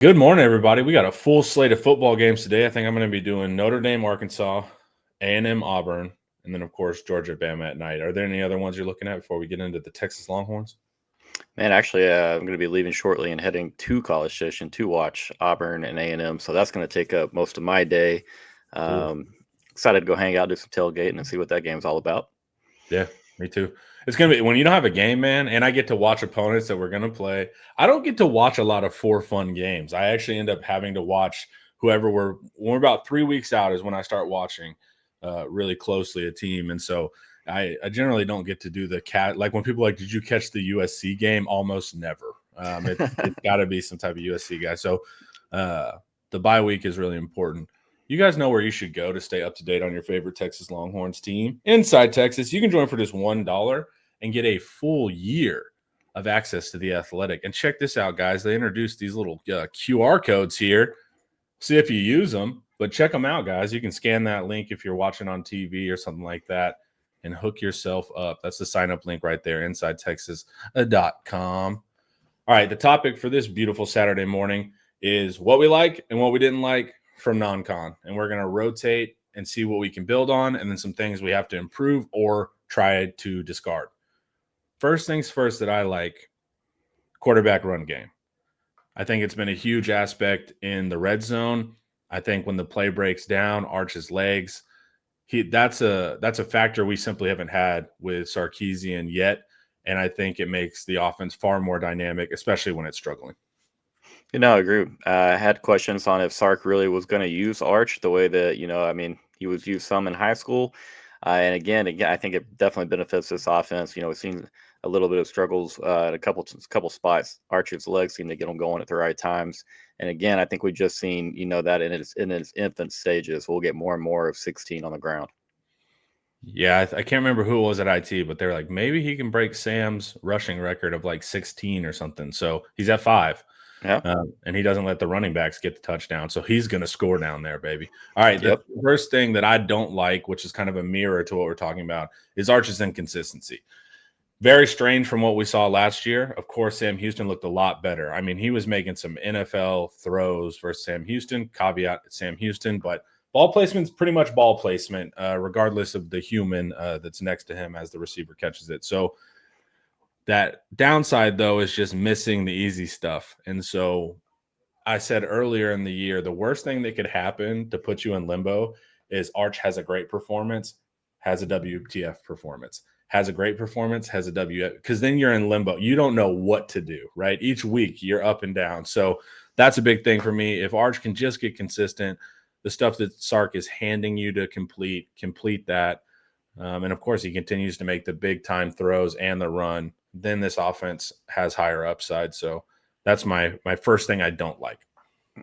Good morning, everybody. We got a full slate of football games today. I think I'm going to be doing Notre Dame, Arkansas, A&M, Auburn, and then, of course, Georgia, Bama at night. Are there any other ones you're looking at before we get into the Texas Longhorns? Man, actually, I'm going to be leaving shortly and heading to College Station to watch Auburn and A&M. So that's going to take up most of my day. Cool. Um, Excited to go hang out, do some tailgating, and see what that game's all about. Yeah, me too. It's going to be when you don't have a game, man, and I get to watch opponents that we're going to play. I don't get to watch a lot of for fun games. I actually end up having to watch whoever when we're about 3 weeks out is when I start watching really closely a team. And so I generally don't get to do the cat. Like when people are like, did you catch the USC game? Almost never. It's got to be some type of USC guy. So the bye week is really important. You guys know where you should go to stay up to date on your favorite Texas Longhorns team. Inside Texas, you can join for just $1 and get a full year of access to The Athletic. And check this out, guys. They introduced these little QR codes here. See if you use them, but check them out, guys. You can scan that link if you're watching on TV or something like that and hook yourself up. That's the sign up link right there, InsideTexas.com. All right, the topic for this beautiful Saturday morning is what we like and what we didn't like from non-con. And we're going to rotate and see what we can build on and then some things we have to improve or try to discard. First things first that I like, quarterback run game. I think it's been a huge aspect in the red zone. I think when the play breaks down, Arch's legs, that's a factor we simply haven't had with Sarkisian yet. And I think it makes the offense far more dynamic, especially when it's struggling. I agree. I had questions on if Sark really was going to use Arch the way that, he was used some in high school. And again, I think it definitely benefits this offense. We've seen a little bit of struggles at a couple spots. Archer's legs seem to get him going at the right times. And again, I think we've just seen, that in its infant stages. We'll get more and more of 16 on the ground. Yeah, I can't remember who it was at IT, but they're like, maybe he can break Sam's rushing record of like 16 or something. So he's at 5. Yeah. And he doesn't let the running backs get the touchdown. So he's going to score down there, baby. All right. The Yep. first thing that I don't like, which is kind of a mirror to what we're talking about, is Arch's inconsistency. Very strange from what we saw last year. Of course, Sam Houston looked a lot better. I mean, he was making some NFL throws versus Sam Houston, caveat Sam Houston, but ball placement's pretty much ball placement, regardless of the human that's next to him as the receiver catches it. So that downside, though, is just missing the easy stuff. And so I said earlier in the year, the worst thing that could happen to put you in limbo is Arch has a great performance, has a WTF performance, has a great performance, has a WF, because then you're in limbo. You don't know what to do, right? Each week you're up and down. So that's a big thing for me. If Arch can just get consistent, the stuff that Sark is handing you to complete that. And of course, he continues to make the big time throws and the run. Then this offense has higher upside. So that's my first thing I don't like.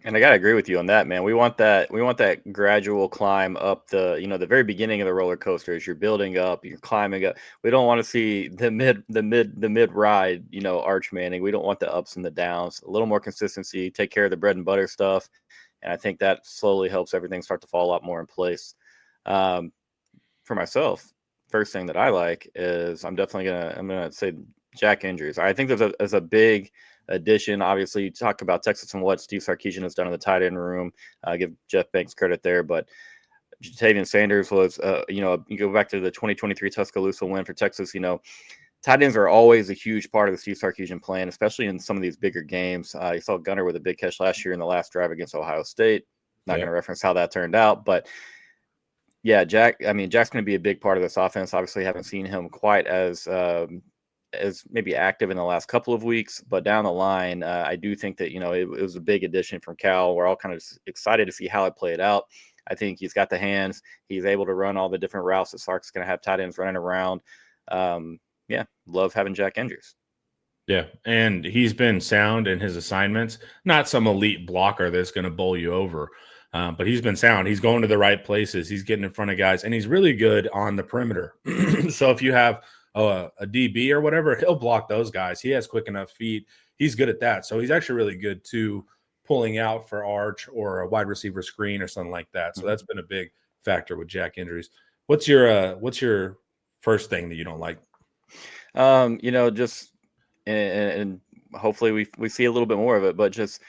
And I gotta agree with you on that, man. We want that gradual climb up the very beginning of the roller coaster as you're building up, you're climbing up. We don't want to see the mid ride, Arch Manning. We don't want the ups and the downs. A little more consistency, take care of the bread and butter stuff. And I think that slowly helps everything start to fall a lot more in place. For myself, first thing that I like is I'm gonna say Jack injuries. I think there's a big addition. Obviously, you talk about Texas and what Steve Sarkisian has done in the tight end room. Give Jeff Banks credit there, but Jatavian Sanders was, you go back to the 2023 Tuscaloosa win for Texas. Tight ends are always a huge part of the Steve Sarkisian plan, especially in some of these bigger games. You saw Gunner with a big catch last year in the last drive against Ohio State. Not going to reference how that turned out, but yeah, Jack's going to be a big part of this offense. Obviously, haven't seen him quite as maybe active in the last couple of weeks, but down the line, I do think that, it was a big addition from Cal. We're all kind of excited to see how it played out. I think he's got the hands. He's able to run all the different routes that Sark's going to have tight ends running around. Love having Jack Andrews. Yeah, and he's been sound in his assignments. Not some elite blocker that's going to bowl you over, but he's been sound. He's going to the right places. He's getting in front of guys, and he's really good on the perimeter. So if you have a DB or whatever, he'll block those guys. He has quick enough feet. He's good at that. So he's actually really good too, pulling out for Arch or a wide receiver screen or something like that. So that's been a big factor with Jack injuries. What's your first thing that you don't like? Just and hopefully we see a little bit more of it, but just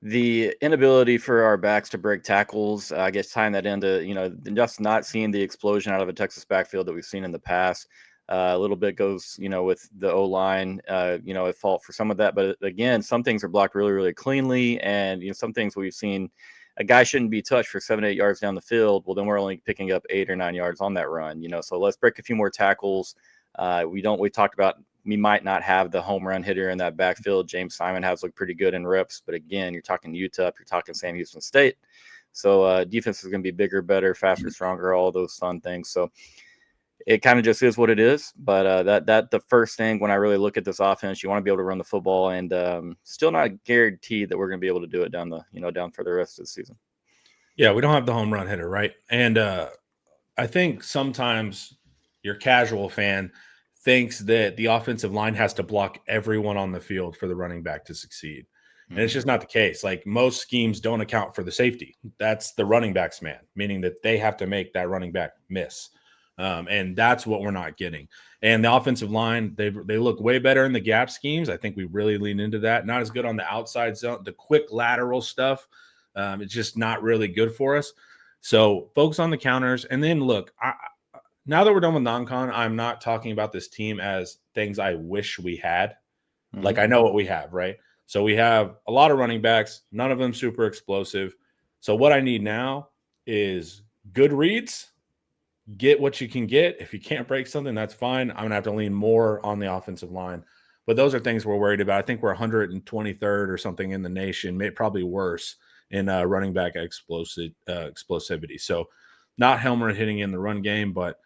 the inability for our backs to break tackles, I guess tying that into, just not seeing the explosion out of a Texas backfield that we've seen in the past. A little bit goes, with the O-line, at fault for some of that. But again, some things are blocked really, really cleanly. And, some things we've seen, a guy shouldn't be touched for 7, 8 yards down the field. Well, then we're only picking up 8 or 9 yards on that run, so let's break a few more tackles. We talked about, we might not have the home run hitter in that backfield. James Simon has looked pretty good in reps, but again, you're talking UTEP, you're talking Sam Houston State. So defense is going to be bigger, better, faster, stronger, all those fun things. So it kind of just is what it is. But that the first thing when I really look at this offense, you want to be able to run the football, and still not guaranteed that we're going to be able to do it down for the rest of the season. Yeah, we don't have the home run hitter, right? And I think sometimes your casual fan thinks that the offensive line has to block everyone on the field for the running back to succeed. And it's just not the case. Like, most schemes don't account for the safety. That's the running back's man, meaning that they have to make that running back miss. And that's what we're not getting. And the offensive line, they look way better in the gap schemes. I think we really lean into that. Not as good on the outside zone, the quick lateral stuff. It's just not really good for us. So focus on the counters. And then look, now that we're done with non-con, I'm not talking about this team as things I wish we had. Like, I know what we have, right? So we have a lot of running backs, none of them super explosive. So what I need now is good reads, get what you can get. If you can't break something, that's fine. I'm going to have to lean more on the offensive line. But those are things we're worried about. I think we're 123rd or something in the nation, probably worse in running back explosivity. So not Helmer hitting in the run game, but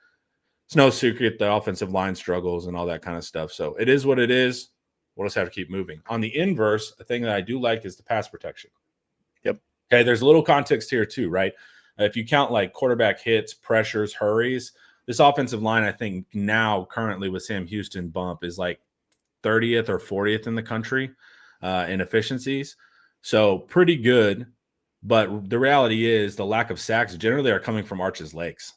it's no secret the offensive line struggles and all that kind of stuff. So it is what it is. We'll just have to keep moving. On the inverse, a thing that I do like is the pass protection. Yep. Okay, there's a little context here too, right? If you count like quarterback hits, pressures, hurries, this offensive line, I think now currently with Sam Houston bump is like 30th or 40th in the country in efficiencies. So pretty good. But the reality is the lack of sacks generally are coming from Arch's legs.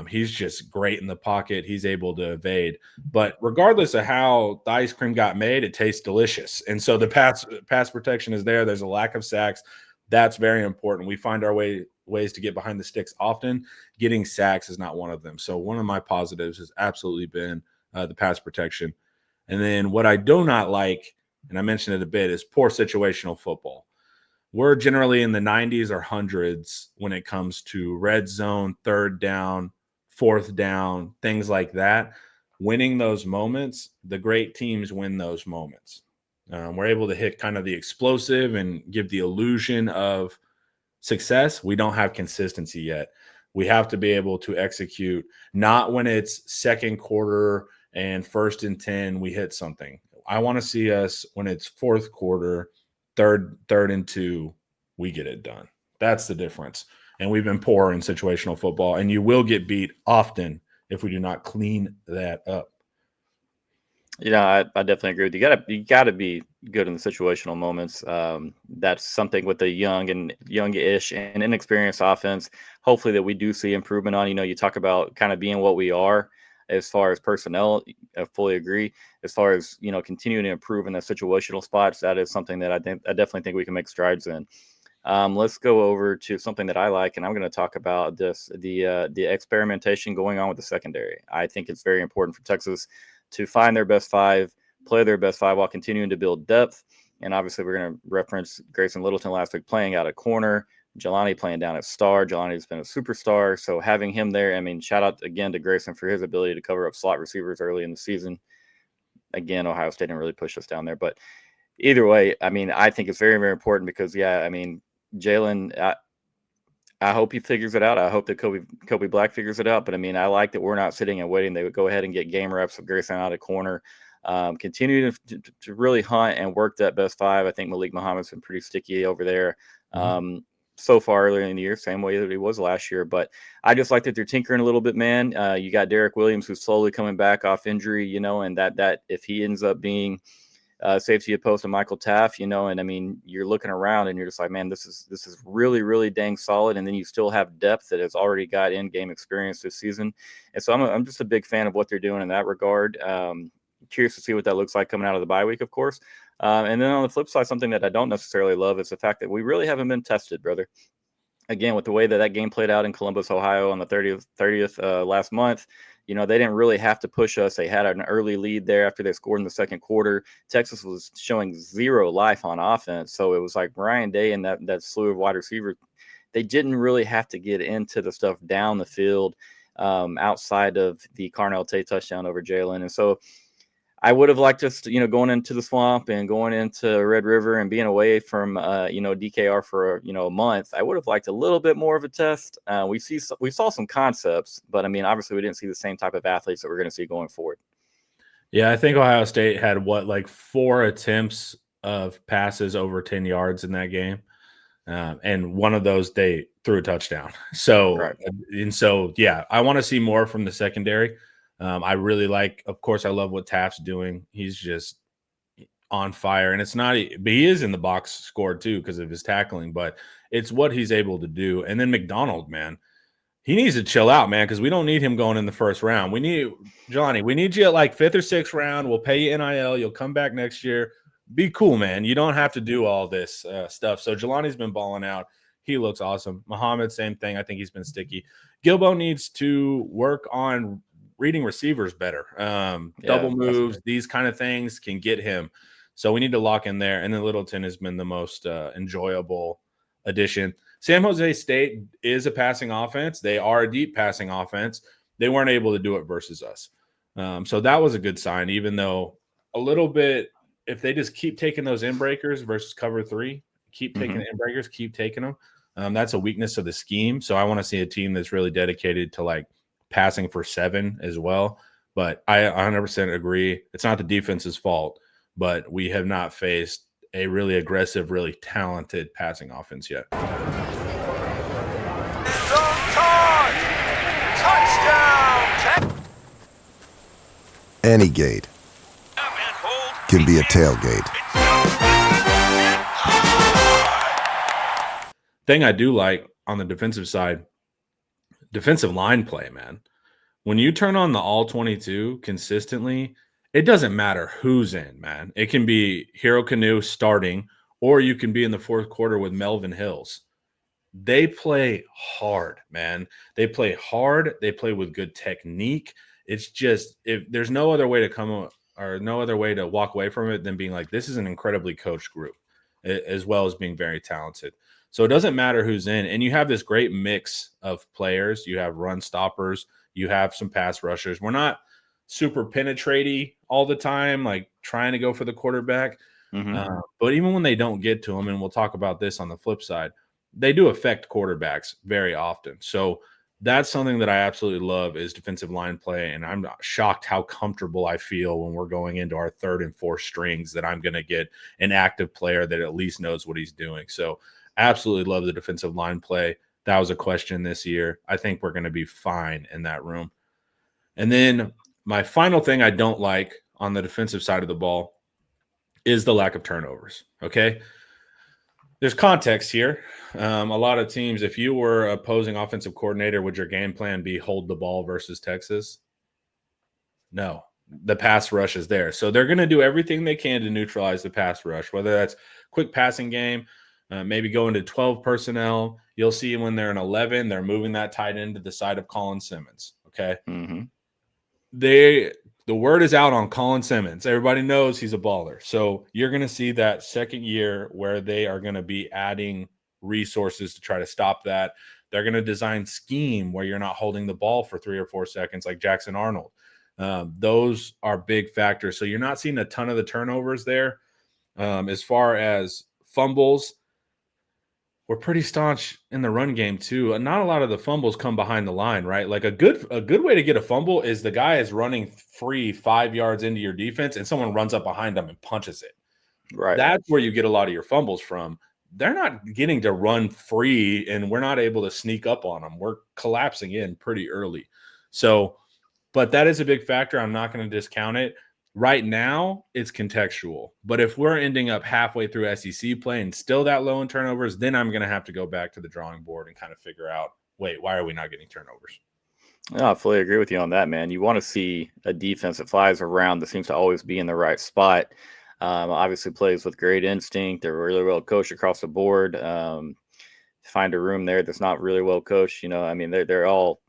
He's just great in the pocket. He's able to evade. But regardless of how the ice cream got made, it tastes delicious. And so the pass protection is there. There's a lack of sacks. That's very important. We find our ways to get behind the sticks often. Getting sacks is not one of them. So one of my positives has absolutely been the pass protection. And then what I do not like, and I mentioned it a bit, is poor situational football. We're generally in the 90s or hundreds when it comes to red zone, third down, fourth down, things like that. Winning those moments, the great teams win those moments. We're able to hit kind of the explosive and give the illusion of success. We don't have consistency yet. We have to be able to execute, not when it's second quarter and 1st and 10, we hit something. I want to see us when it's fourth quarter, third and 2, we get it done. That's the difference. And we've been poor in situational football, and you will get beat often if we do not clean that up. Yeah, I definitely agree with you. You gotta be good in the situational moments. That's something with the youngish and inexperienced offense. Hopefully that we do see improvement on. You talk about kind of being what we are as far as personnel. I fully agree. As far as continuing to improve in the situational spots, that is something that I definitely think we can make strides in. Let's go over to something that I like, and I'm going to talk about the experimentation going on with the secondary. I think it's very important for Texas to find their best five, play their best five while continuing to build depth. And obviously, we're going to reference Grayson Littleton last week playing out at corner, Jelani playing down at star. Jelani's been a superstar, so having him there, shout out again to Grayson for his ability to cover up slot receivers early in the season. Again, Ohio State didn't really push us down there, but either way, I think it's very, very important because, Jalen, I hope he figures it out. I hope that Kobe Black figures it out. But I like that we're not sitting and waiting. They would go ahead and get game reps with Grayson out of corner. Continue to really hunt and work that best five. I think Malik Muhammad's been pretty sticky over there so far earlier in the year, same way that he was last year. But I just like that they're tinkering a little bit, man. You got Derek Williams who's slowly coming back off injury, and that if he ends up being safety opposed to Michael Taft, you're looking around and you're just like, man, this is really, really dang solid. And then you still have depth that has already got in-game experience this season. And so I'm just a big fan of what they're doing in that regard. Curious to see what that looks like coming out of the bye week, of course. And then on the flip side, something that I don't necessarily love is the fact that we really haven't been tested, brother. Again, with the way that that game played out in Columbus, Ohio on the 30th last month, you know, they didn't really have to push us. They had an early lead there after they scored in the second quarter. Texas was showing zero life on offense. So it was like Ryan Day and that slew of wide receivers. They didn't really have to get into the stuff down the field outside of the Carnell Tate touchdown over Jalen. And so I would have liked us, you know, going into the swamp and going into Red River and being away from, you know, DKR for, you know, a month. I would have liked a little bit more of a test. We saw some concepts, but I mean, obviously we didn't see the same type of athletes that we're going to see going forward. Yeah, I think Ohio State had like 4 attempts of passes over 10 yards in that game. And one of those they threw a touchdown. So, Right. and so, yeah, I want to see more from the secondary. I really like, of course, I love what Taft's doing. He's just on fire, and it's not, but he is in the box score too because of his tackling, but it's what he's able to do. And then McDonald, man, he needs to chill out, man, because we don't need him going in the first round. We need Johnny. We need you at like 5th or 6th round. We'll pay you NIL. You'll come back next year. Be cool, man. You don't have to do all this stuff. So Jelani's been balling out. He looks awesome. Muhammad, same thing. I think he's been sticky. Gilbo needs to work on reading receivers better. Double moves, these kind of things can get him. So we need to lock in there. And then Littleton has been the most enjoyable addition. San Jose State is a passing offense. They are a deep passing offense. They weren't able to do it versus us. So that was a good sign, even though a little bit, if they just keep taking those in breakers versus cover 3, keep taking the in breakers, keep taking them. That's a weakness of the scheme. So I want to see a team that's really dedicated to like passing for 7 as well. But I 100% agree. It's not the defense's fault, but we have not faced a really aggressive, really talented passing offense yet. Any gate can be a tailgate. Thing I do like on the defensive side, defensive line play, man. When you turn on the all 22 consistently, it doesn't matter who's in, man. It can be Hero Canoe starting, or you can be in the 4th quarter with Melvin Hills. They play hard, man. They play hard. They play with good technique. It's just, if there's no other way to come or no other way to walk away from it than being like, this is an incredibly coached group, as well as being very talented. So it doesn't matter who's in. And you have this great mix of players. You have run stoppers. You have some pass rushers. We're not super penetrating all the time, like trying to go for the quarterback. But even when they don't get to them, and we'll talk about this on the flip side, they do affect quarterbacks very often. So that's something that I absolutely love is defensive line play. And I'm shocked how comfortable I feel when we're going into our 3rd and 4th strings that I'm going to get an active player that at least knows what he's doing. So absolutely love the defensive line play. That was a question this year. I think we're going to be fine in that room. And then my final thing I don't like on the defensive side of the ball is the lack of turnovers. Okay. There's context here. A lot of teams, if you were opposing offensive coordinator, would your game plan be hold the ball versus Texas? No, the pass rush is there. So they're going to do everything they can to neutralize the pass rush, whether that's quick passing game, maybe go into 12 personnel. You'll see when they're in 11, they're moving that tight end to the side of Colin Simmons. Okay. The word is out on Colin Simmons. Everybody knows he's a baller. So you're going to see that second year where they are going to be adding resources to try to stop that. They're going to design scheme where you're not holding the ball for 3 or 4 seconds like Jackson Arnold. Those are big factors. So you're not seeing a ton of the turnovers there. As far as fumbles, we're pretty staunch in the run game too. Not a lot of the fumbles come behind the line, right? Like a good way to get a fumble is the guy is running free 5 yards into your defense and someone runs up behind them and punches it. Right. That's where you get a lot of your fumbles from. They're not getting to run free and we're not able to sneak up on them. We're collapsing in pretty early. So, but that is a big factor. I'm not going to discount it. Right now, it's contextual. But if we're ending up halfway through SEC play and still that low in turnovers, then I'm going to have to go back to the drawing board and kind of figure out, wait, why are we not getting turnovers? No, I fully agree with you on that, man. You want to see a defense that flies around that seems to always be in the right spot. Obviously plays with great instinct. They're really well coached across the board. Find a room there that's not really well coached. I mean, they're all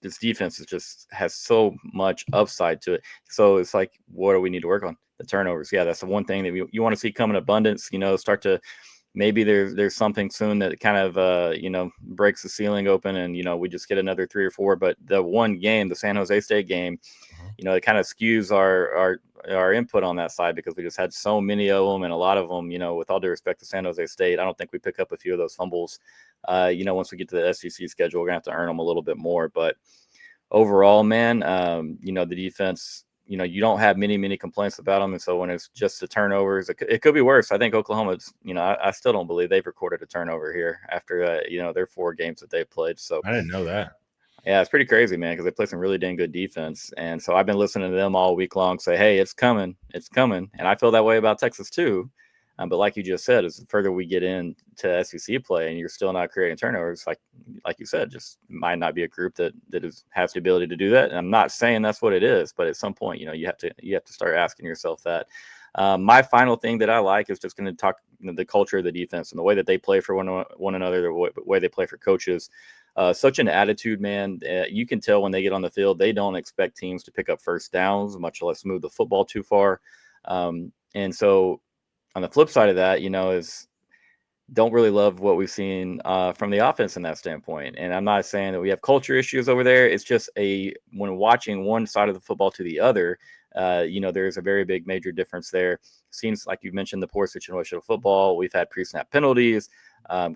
this defense is just has so much upside to it. So it's like, what do we need to work on? The turnovers. Yeah, that's the one thing that you want to see come in abundance. Start to maybe there's something soon that kind of breaks the ceiling open, and we just get another 3 or 4. But the one game, the San Jose State game, it kind of skews our input on that side because we just had so many of them, and a lot of them, with all due respect to San Jose State, I don't think we pick up a few of those fumbles. Once we get to the SEC schedule, we're gonna have to earn them a little bit more. But overall, man, the defense, you don't have many complaints about them. And so when it's just the turnovers, it could be worse. I think Oklahoma's, I still don't believe they've recorded a turnover here after, their 4 games that they've played. So I didn't know that. Yeah, it's pretty crazy, man, because they play some really dang good defense. And so I've been listening to them all week long say, hey, it's coming. It's coming. And I feel that way about Texas too. But like you just said, as the further we get into SEC play and you're still not creating turnovers, like you said, just might not be a group that has the ability to do that. And I'm not saying that's what it is, but at some point, you have to start asking yourself that. My final thing that I like is just going to talk the culture of the defense and the way that they play for one another, the way they play for coaches. Such an attitude, man. You can tell when they get on the field, they don't expect teams to pick up first downs, much less move the football too far. And so on the flip side of that, is don't really love what we've seen from the offense in that standpoint. And I'm not saying that we have culture issues over there. It's just when watching one side of the football to the other, there's a very big major difference there. Seems like you mentioned the poor situation of football. We've had pre-snap penalties,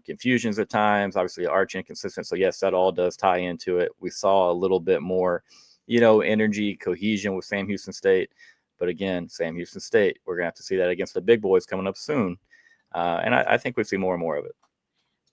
confusions at times, obviously arch inconsistent. So yes, that all does tie into it. We saw a little bit more, energy, cohesion with Sam Houston State. But again, Sam Houston State, we're going to have to see that against the big boys coming up soon. And I think we see more and more of it.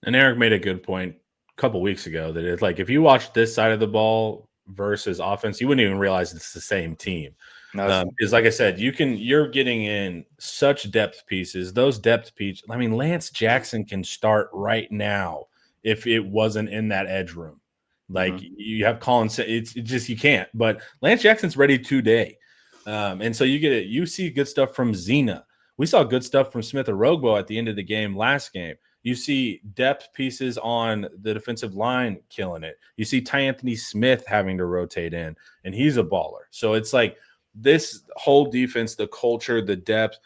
And Eric made a good point a couple weeks ago that it's like, if you watch this side of the ball versus offense, you wouldn't even realize it's the same team. Because like I said, you're getting in such depth pieces. Those depth pieces, I mean, Lance Jackson can start right now if it wasn't in that edge room. Like you have Colin, it's just you can't. But Lance Jackson's ready today. And so you see good stuff from Zena. We saw good stuff from Smith Orogbo at the end of the game last game. You see depth pieces on the defensive line killing it. You see Ty Anthony Smith having to rotate in, and he's a baller. So it's like this whole defense, the culture, the depth,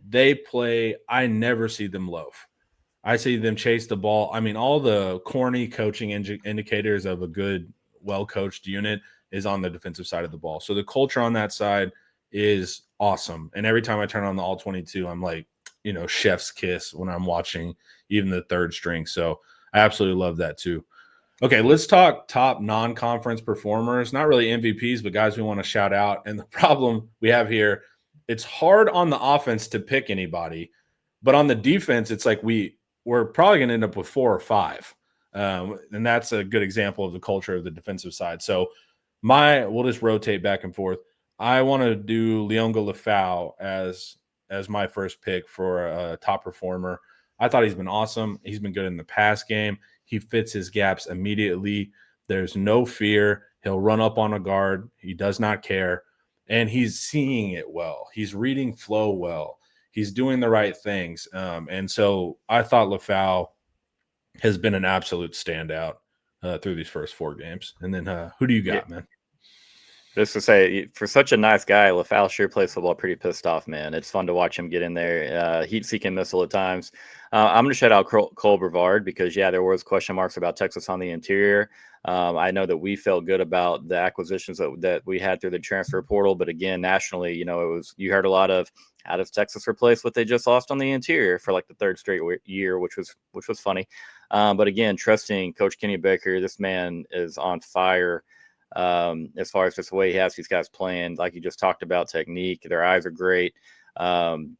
they play. I never see them loaf. I see them chase the ball. I mean, all the corny coaching indicators of a good, well-coached unit is on the defensive side of the ball. So the culture on that side is awesome. And every time I turn on the All-22, I'm like, chef's kiss when I'm watching even the third string. So I absolutely love that too. Okay, let's talk top non-conference performers. Not really MVPs, but guys we want to shout out. And the problem we have here, it's hard on the offense to pick anybody, but on the defense, it's like we're probably going to end up with 4 or 5. And that's a good example of the culture of the defensive side. So we'll just rotate back and forth. I want to do Leonga Lefau as my first pick for a top performer. I thought he's been awesome. He's been good in the pass game. He fits his gaps immediately. There's no fear. He'll run up on a guard. He does not care. And he's seeing it well. He's reading flow well. He's doing the right things. And so I thought Lefau has been an absolute standout through these first 4 games. And then who do you got, man? Just to say, for such a nice guy, Lefau sure plays football pretty pissed off, man. It's fun to watch him get in there. Heat-seeking missile at times. I'm going to shout out Cole Brevard because, there was question marks about Texas on the interior. I know that we felt good about the acquisitions that we had through the transfer portal. But again, nationally, you heard a lot of, how does Texas replace what they just lost on the interior for like the 3rd straight year, which was funny. But again, trusting Coach Kenny Baker, this man is on fire. As far as just the way he has these guys playing, like you just talked about, technique, their eyes are great. And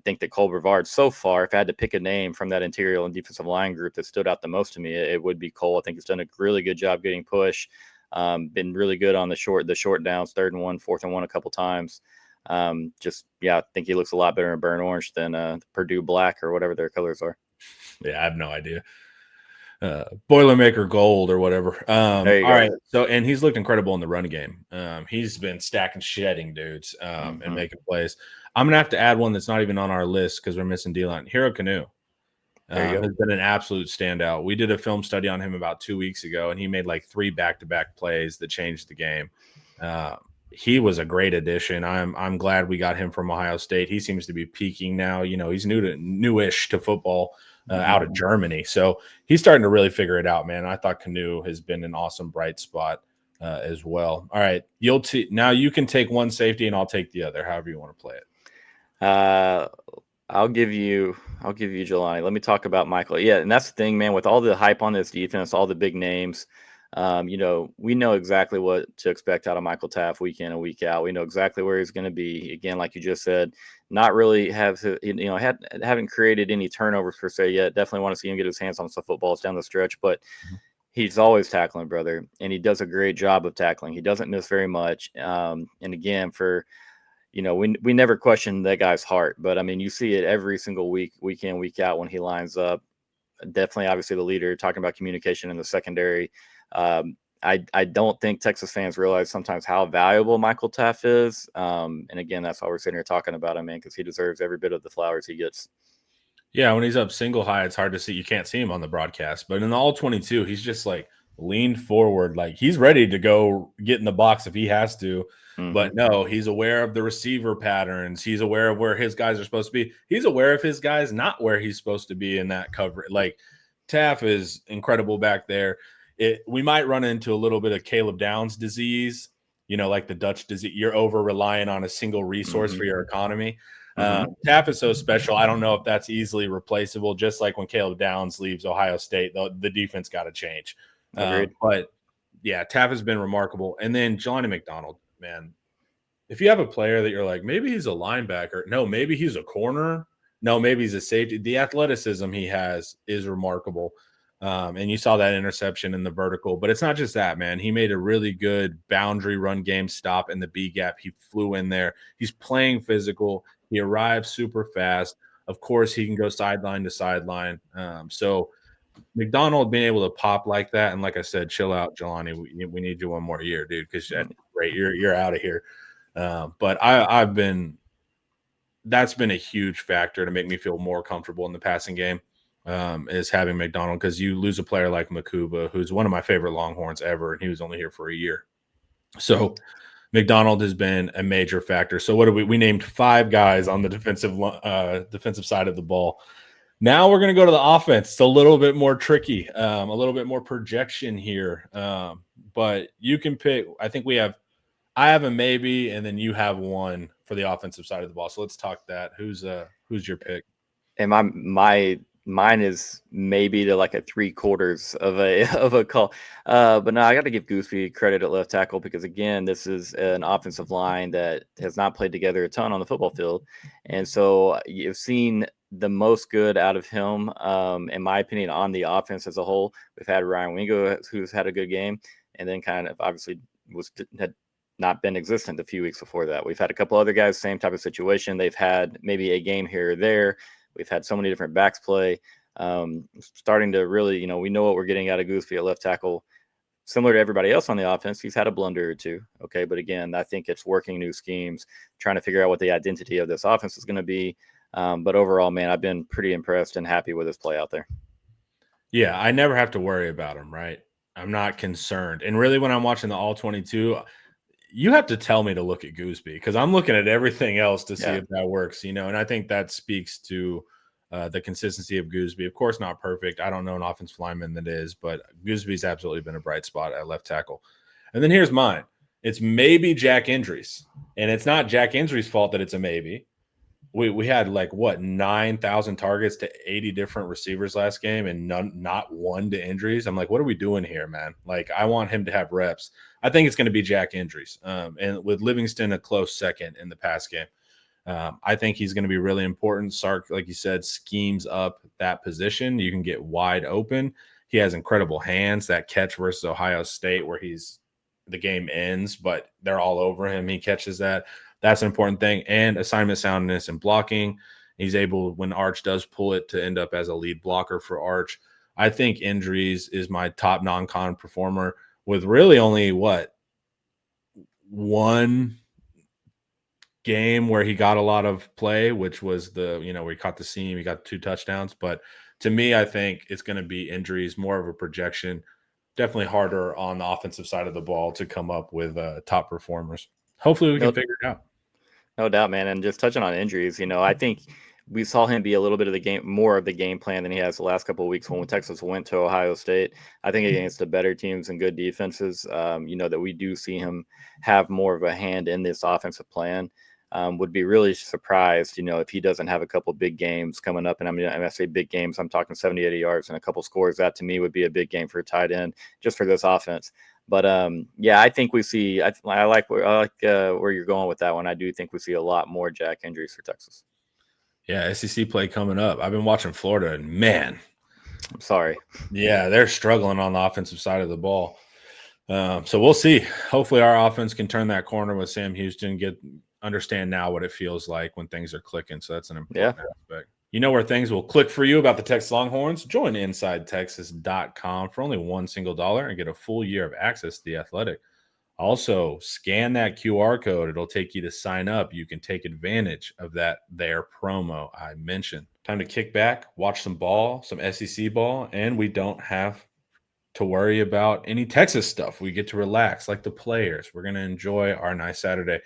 think that Cole Brevard so far, if I had to pick a name from that interior and defensive line group that stood out the most to me, it would be Cole. I think he's done a really good job getting push. Been really good on the short downs, 3rd and 1, 4th and 1 a couple times. I think he looks a lot better in burnt orange than Purdue black or whatever their colors are. Yeah, I have no idea. Boilermaker Gold or whatever. There you All go. right. So, and he's looked incredible in the run game. He's been stacking shedding dudes and making plays. I'm gonna have to add one that's not even on our list because we're missing D-line. Hero Canu There you go. has been an absolute standout. We did a film study on him about 2 weeks ago, and he made like 3 back-to-back plays that changed the game. He was a great addition. I'm glad we got him from Ohio State. He seems to be peaking now. You know, he's newish to football. Out of Germany. So he's starting to really figure it out, man. I thought Canu has been an awesome bright spot as well. All right. Now you can take one safety and I'll take the other, however you want to play it. I'll give you Jelani. Let me talk about Michael. Yeah, and that's the thing, man, with all the hype on this defense, all the big names, we know exactly what to expect out of Michael Taft week in and week out. We know exactly where he's going to be. Again, like you just said, not really haven't created any turnovers per se yet. Definitely want to see him get his hands on some footballs down the stretch, but he's always tackling, brother, and he does a great job of tackling. He doesn't miss very much. And again, we never question that guy's heart, but I mean, you see it every single week in, week out when he lines up. Definitely, obviously, the leader. Talking about communication in the secondary. I don't think Texas fans realize sometimes how valuable Michael Taft is. And again, that's why we're sitting here talking about him, man, because he deserves every bit of the flowers he gets. Yeah, when he's up single high, it's hard to see. You can't see him on the broadcast. But in the all 22, he's just like leaned forward. Like he's ready to go get in the box if he has to. But no, he's aware of the receiver patterns. He's aware of where his guys are supposed to be. He's aware of his guys not where he's supposed to be in that cover. Like Taft is incredible back there. We might run into a little bit of Caleb Downs disease, like the Dutch disease. You're over relying on a single resource for your economy. Taft is so special. I don't know if that's easily replaceable. Just like when Caleb Downs leaves Ohio State, the defense got to change. But yeah, Taft has been remarkable. And then Jelani McDonald, man, if you have a player that you're like, maybe he's a linebacker, no, maybe he's a corner, no, maybe he's a safety. The athleticism he has is remarkable. And you saw that interception in the vertical, but it's not just that, man. He made a really good boundary run game stop in the B gap. He flew in there. He's playing physical. He arrives super fast. Of course, he can go sideline to sideline. So McDonald being able to pop like that, and like I said, chill out, Jelani. We need you one more year, dude, because great, you're out of here. But that's been a huge factor to make me feel more comfortable in the passing game. Is having McDonald, because you lose a player like Makuba, who's one of my favorite Longhorns ever, and he was only here for a year. So McDonald has been a major factor. So what do we named 5 guys on the defensive side of the ball. Now we're going to go to the offense. It's a little bit more tricky, a little bit more projection here. But you can pick. I think I have a maybe, and then you have one for the offensive side of the ball. So let's talk that. Who's your pick? And mine is maybe to like a 3/4 of a call. But no, I got to give Gooseby credit at left tackle, because again, this is an offensive line that has not played together a ton on the football field. And so you've seen the most good out of him, in my opinion, on the offense as a whole. We've had Ryan Wingo, who's had a good game, and then kind of obviously had not been existent a few weeks before that. We've had a couple other guys, same type of situation. They've had maybe a game here or there. We've had so many different backs play. Starting to really, we know what we're getting out of Gooseby at left tackle. Similar to everybody else on the offense, he's had a blunder or two. Okay, but again, I think it's working new schemes, trying to figure out what the identity of this offense is going to be. But overall, man, I've been pretty impressed and happy with his play out there. Yeah, I never have to worry about him, right? I'm not concerned. And really, when I'm watching the all 22, you have to tell me to look at Gooseby, because I'm looking at everything else to see if that works, and I think that speaks to the consistency of Gooseby. Of course, not perfect. I don't know an offensive lineman that is, but Gooseby's absolutely been a bright spot at left tackle. And then here's mine. It's maybe Jack Indries, and it's not Jack Indries' fault that it's a maybe. We had 9,000 targets to 80 different receivers last game, and not one to Indries. I'm like, what are we doing here, man? I want him to have reps. I think it's going to be Jack Indries, and with Livingston a close second in the pass game. I think he's going to be really important. Sark, like you said, schemes up that position. You can get wide open. He has incredible hands. That catch versus Ohio State where the game ends, but they're all over him. He catches that. That's an important thing. And assignment soundness and blocking. He's able, when Arch does pull it, to end up as a lead blocker for Arch. I think injuries is my top non-con performer with really only one game where he got a lot of play, which was where he caught the seam, he got 2 touchdowns. But to me, I think it's going to be injuries, more of a projection. Definitely harder on the offensive side of the ball to come up with top performers. Hopefully we can figure it out. No doubt, man. And just touching on injuries, I think we saw him be a little bit of more of the game plan than he has the last couple of weeks when Texas went to Ohio State. I think against the better teams and good defenses, that we do see him have more of a hand in this offensive plan. Would be really surprised, if he doesn't have a couple big games coming up. And when I say big games, I'm talking 70, 80 yards and a couple scores. That to me would be a big game for a tight end just for this offense. But I think we see. I like where you're going with that one. I do think we see a lot more Jack injuries for Texas. Yeah, SEC play coming up. I've been watching Florida, and man, I'm sorry. Yeah, they're struggling on the offensive side of the ball. So we'll see. Hopefully, our offense can turn that corner with Sam Houston. Understand now what it feels like when things are clicking. So that's an important aspect. You know where things will click for you about the Texas Longhorns? Join InsideTexas.com for only $1 and get a full year of access to The Athletic. Also, scan that QR code. It'll take you to sign up. You can take advantage of their promo I mentioned. Time to kick back, watch some ball, some SEC ball, and we don't have to worry about any Texas stuff. We get to relax like the players. We're going to enjoy our nice Saturday.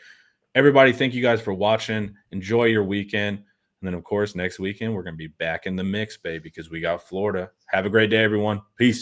Everybody, thank you guys for watching. Enjoy your weekend. And then, of course, next weekend, we're going to be back in the mix, baby, because we got Florida. Have a great day, everyone. Peace.